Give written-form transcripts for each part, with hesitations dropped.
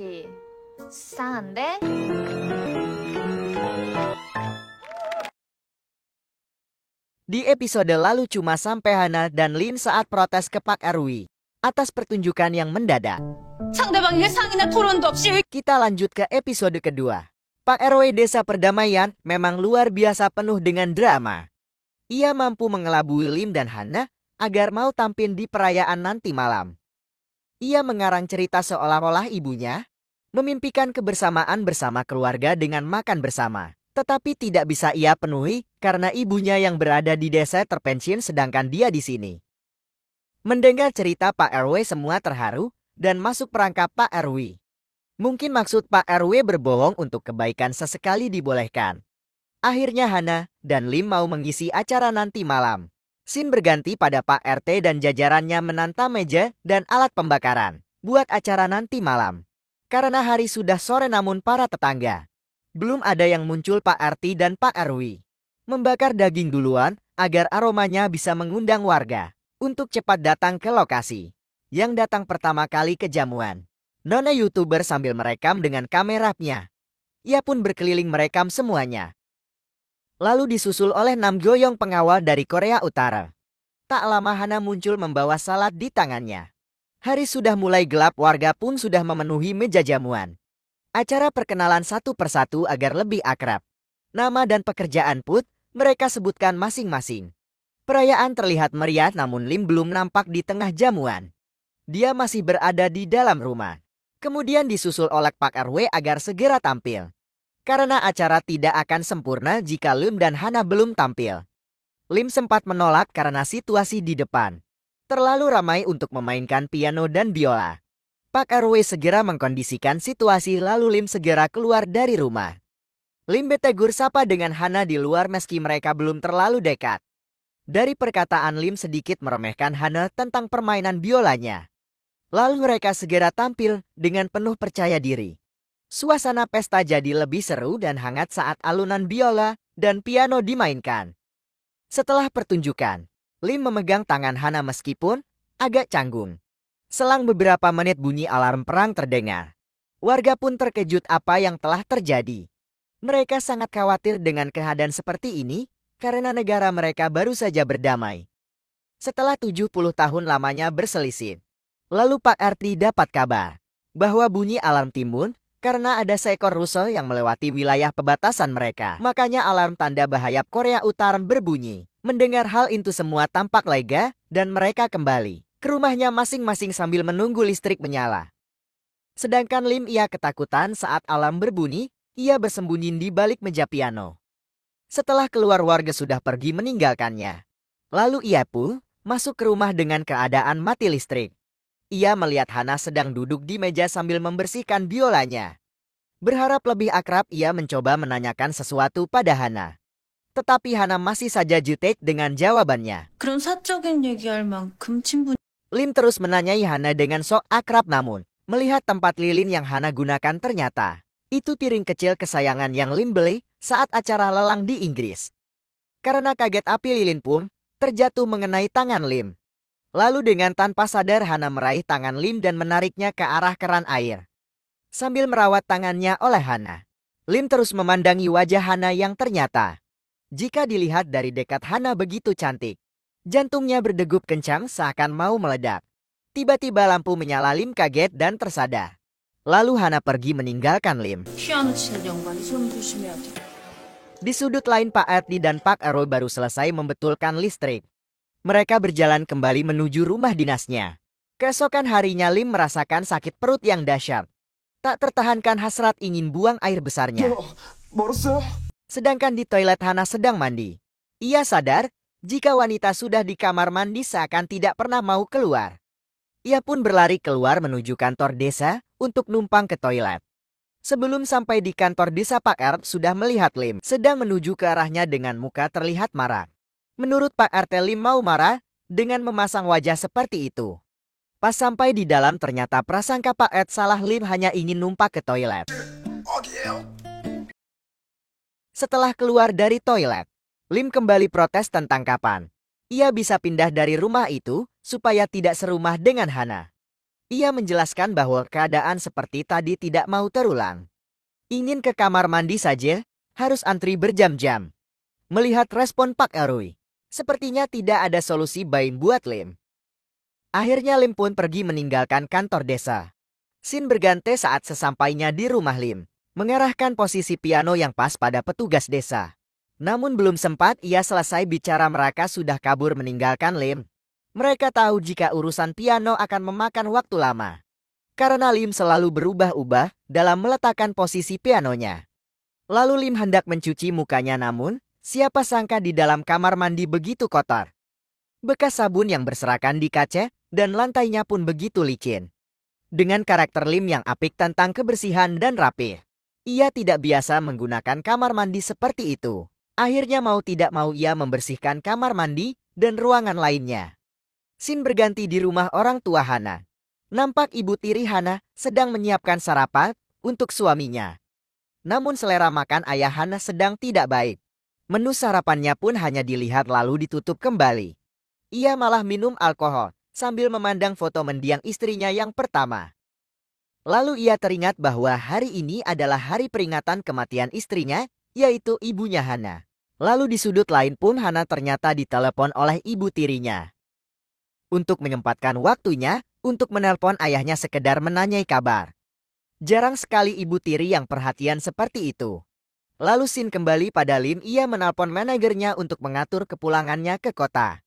씨, 수상한데? Di episode lalu cuma sampai Hana dan Lim saat protes ke Pak Erwi atas pertunjukan yang mendadak. 상대방에게 상의나 토론도 없이 Kita lanjut ke episode kedua. Pak RW Desa Perdamaian memang luar biasa penuh dengan drama. Ia mampu mengelabui Lim dan Hana agar mau tampil di perayaan nanti malam. Ia mengarang cerita seolah-olah ibunya memimpikan kebersamaan bersama keluarga dengan makan bersama. Tetapi tidak bisa ia penuhi karena ibunya yang berada di desa terpensiun sedangkan dia di sini. Mendengar cerita Pak RW semua terharu dan masuk perangkap Pak RW. Mungkin maksud Pak RW berbohong untuk kebaikan sesekali dibolehkan. Akhirnya Hana dan Lim mau mengisi acara nanti malam. Scene berganti pada Pak RT dan jajarannya menata meja dan alat pembakaran buat acara nanti malam. Karena hari sudah sore namun para tetangga belum ada yang muncul Pak RT dan Pak RW. Membakar daging duluan agar aromanya bisa mengundang warga untuk cepat datang ke lokasi. Yang datang pertama kali ke jamuan Nona YouTuber sambil merekam dengan kameranya. Ia pun berkeliling merekam semuanya. Lalu disusul oleh 6 goyong pengawal dari Korea Utara. Tak lama Hana muncul membawa salad di tangannya. Hari sudah mulai gelap, warga pun sudah memenuhi meja jamuan. Acara perkenalan satu persatu agar lebih akrab. Nama dan pekerjaan pun mereka sebutkan masing-masing. Perayaan terlihat meriah namun Lim belum nampak di tengah jamuan. Dia masih berada di dalam rumah. Kemudian disusul oleh Pak RW agar segera tampil. Karena acara tidak akan sempurna jika Lim dan Hana belum tampil. Lim sempat menolak karena situasi di depan terlalu ramai untuk memainkan piano dan biola. Pak RW segera mengkondisikan situasi lalu Lim segera keluar dari rumah. Lim bertegur sapa dengan Hana di luar meski mereka belum terlalu dekat. Dari perkataan Lim sedikit meremehkan Hana tentang permainan biolanya. Lalu mereka segera tampil dengan penuh percaya diri. Suasana pesta jadi lebih seru dan hangat saat alunan biola dan piano dimainkan. Setelah pertunjukan, Lim memegang tangan Hana meskipun agak canggung. Selang beberapa menit bunyi alarm perang terdengar. Warga pun terkejut apa yang telah terjadi. Mereka sangat khawatir dengan keadaan seperti ini karena negara mereka baru saja berdamai. Setelah 70 tahun lamanya berselisih. Lalu Pak RT dapat kabar bahwa bunyi alarm timbun karena ada seekor rusa yang melewati wilayah perbatasan mereka. Makanya alarm tanda bahaya Korea Utara berbunyi. Mendengar hal itu semua tampak lega dan mereka kembali ke rumahnya masing-masing sambil menunggu listrik menyala. Sedangkan Lim ia ketakutan saat alarm berbunyi, ia bersembunyi di balik meja piano. Setelah keluar warga sudah pergi meninggalkannya. Lalu ia pun masuk ke rumah dengan keadaan mati listrik. Ia melihat Hana sedang duduk di meja sambil membersihkan biolanya. Berharap lebih akrab ia mencoba menanyakan sesuatu pada Hana. Tetapi Hana masih saja jutek dengan jawabannya. 그런 사적인 얘기할 만큼 친분. Lim terus menanyai Hana dengan sok akrab namun melihat tempat lilin yang Hana gunakan ternyata itu piring kecil kesayangan yang Lim beli saat acara lelang di Inggris. Karena kaget api lilin pun terjatuh mengenai tangan Lim. Lalu dengan tanpa sadar Hana meraih tangan Lim dan menariknya ke arah keran air. Sambil merawat tangannya oleh Hana, Lim terus memandangi wajah Hana yang ternyata jika dilihat dari dekat Hana begitu cantik. Jantungnya berdegup kencang seakan mau meledak. Tiba-tiba lampu menyala, Lim kaget dan tersadar. Lalu Hana pergi meninggalkan Lim. 피아노 치는 양반이 손 조심해야 돼. Di sudut lain Pak RT dan Pak RW baru selesai membetulkan listrik. Mereka berjalan kembali menuju rumah dinasnya. Keesokan harinya Lim merasakan sakit perut yang dahsyat. Tak tertahankan hasrat ingin buang air besarnya. Sedangkan di toilet Hana sedang mandi. Ia sadar jika wanita sudah di kamar mandi seakan tidak pernah mau keluar. Ia pun berlari keluar menuju kantor desa untuk numpang ke toilet. Sebelum sampai di kantor desa Pak RT sudah melihat Lim sedang menuju ke arahnya dengan muka terlihat marah. Menurut Pak RT Lim mau marah dengan memasang wajah seperti itu. Pas sampai di dalam ternyata prasangka Pak RT salah, Lim hanya ingin numpang ke toilet. Setelah keluar dari toilet, Lim kembali protes tentang kapan ia bisa pindah dari rumah itu supaya tidak serumah dengan Hana. Ia menjelaskan bahwa keadaan seperti tadi tidak mau terulang. Ingin ke kamar mandi saja, harus antri berjam-jam. Melihat respon Pak Eroi, sepertinya tidak ada solusi baik buat Lim. Akhirnya Lim pun pergi meninggalkan kantor desa. Scene berganti saat sesampainya di rumah Lim, mengarahkan posisi piano yang pas pada petugas desa. Namun belum sempat ia selesai bicara mereka sudah kabur meninggalkan Lim. Mereka tahu jika urusan piano akan memakan waktu lama. Karena Lim selalu berubah-ubah dalam meletakkan posisi pianonya. Lalu Lim hendak mencuci mukanya namun, siapa sangka di dalam kamar mandi begitu kotor. Bekas sabun yang berserakan di kaca dan lantainya pun begitu licin. Dengan karakter Lim yang apik tentang kebersihan dan rapi, ia tidak biasa menggunakan kamar mandi seperti itu. Akhirnya mau tidak mau ia membersihkan kamar mandi dan ruangan lainnya. Scene berganti di rumah orang tua Hana. Nampak ibu tiri Hana sedang menyiapkan sarapan untuk suaminya. Namun selera makan ayah Hana sedang tidak baik. Menu sarapannya pun hanya dilihat lalu ditutup kembali. Ia malah minum alkohol sambil memandang foto mendiang istrinya yang pertama. Lalu ia teringat bahwa hari ini adalah hari peringatan kematian istrinya, yaitu ibunya Hana. Lalu di sudut lain pun Hana ternyata ditelepon oleh ibu tirinya. Untuk menyempatkan waktunya, untuk menelpon ayahnya sekedar menanyai kabar. Jarang sekali ibu tiri yang perhatian seperti itu. Lalu Scene kembali pada Lim, ia menelpon manajernya untuk mengatur kepulangannya ke kota.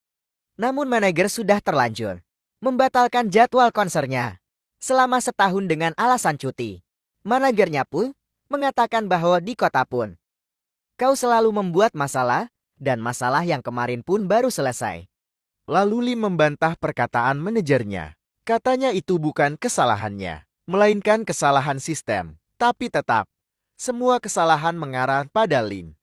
Namun manajer sudah terlanjur membatalkan jadwal konsernya selama setahun dengan alasan cuti. Manajernya pun mengatakan bahwa di kota pun kau selalu membuat masalah, dan masalah yang kemarin pun baru selesai. Lalu Lim membantah perkataan manajernya. Katanya itu bukan kesalahannya, melainkan kesalahan sistem. Tapi tetap, semua kesalahan mengarah pada Lim.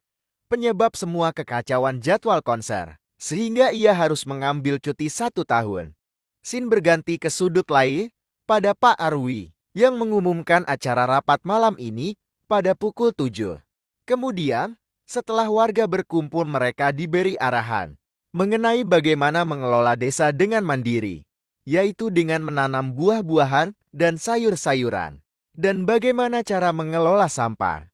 Penyebab semua kekacauan jadwal konser, sehingga ia harus mengambil cuti 1 tahun. Scene berganti ke sudut lain, pada Pak Arwi, yang mengumumkan acara rapat malam ini pada pukul 7. Kemudian, setelah warga berkumpul mereka diberi arahan mengenai bagaimana mengelola desa dengan mandiri, yaitu dengan menanam buah-buahan dan sayur-sayuran, dan bagaimana cara mengelola sampah.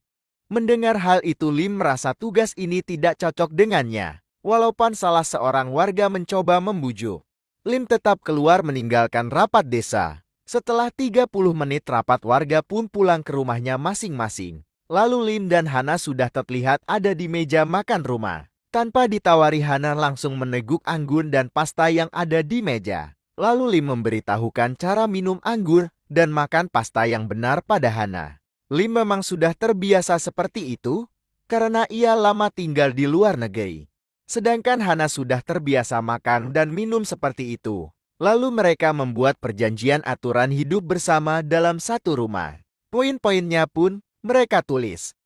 Mendengar hal itu Lim merasa tugas ini tidak cocok dengannya. Walaupun salah seorang warga mencoba membujuk, Lim tetap keluar meninggalkan rapat desa. Setelah 30 menit rapat warga pun pulang ke rumahnya masing-masing. Lalu Lim dan Hana sudah terlihat ada di meja makan rumah. Tanpa ditawari Hana langsung meneguk anggur dan pasta yang ada di meja. Lalu Lim memberitahukan cara minum anggur dan makan pasta yang benar pada Hana. Lim memang sudah terbiasa seperti itu karena ia lama tinggal di luar negeri. Sedangkan Hana sudah terbiasa makan dan minum seperti itu. Lalu mereka membuat perjanjian aturan hidup bersama dalam satu rumah. Poin-poinnya pun mereka tulis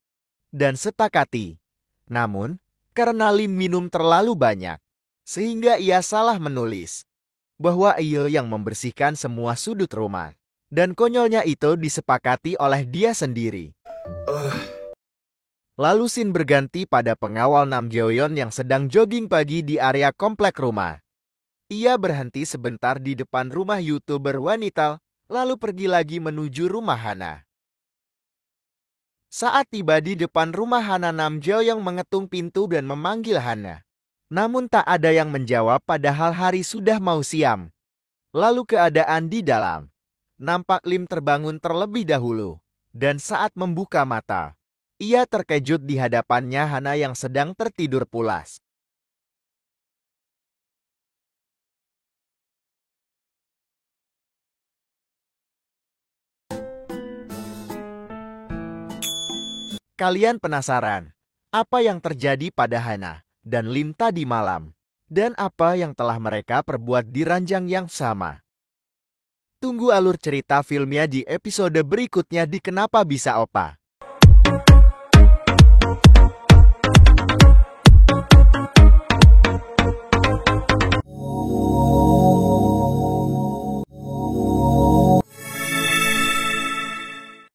dan sepakati. Namun, karena Lim minum terlalu banyak, sehingga ia salah menulis bahwa ia yang membersihkan semua sudut rumah. Dan konyolnya itu disepakati oleh dia sendiri. Lalu Scene berganti pada pengawal Nam Gyeoyeon yang sedang jogging pagi di area komplek rumah. Ia berhenti sebentar di depan rumah YouTuber wanita, lalu pergi lagi menuju rumah Hana. Saat tiba di depan rumah Hana, Nam Gyeoyeon mengetung pintu dan memanggil Hana. Namun tak ada yang menjawab padahal hari sudah mau siang. Lalu keadaan di dalam. Nampak Lim terbangun terlebih dahulu. Dan saat membuka mata, ia terkejut di hadapannya Hana yang sedang tertidur pulas. Kalian penasaran apa yang terjadi pada Hana dan Lim tadi malam? Dan apa yang telah mereka perbuat di ranjang yang sama? Tunggu alur cerita filmnya di episode berikutnya di Kenapa Bisa Opa.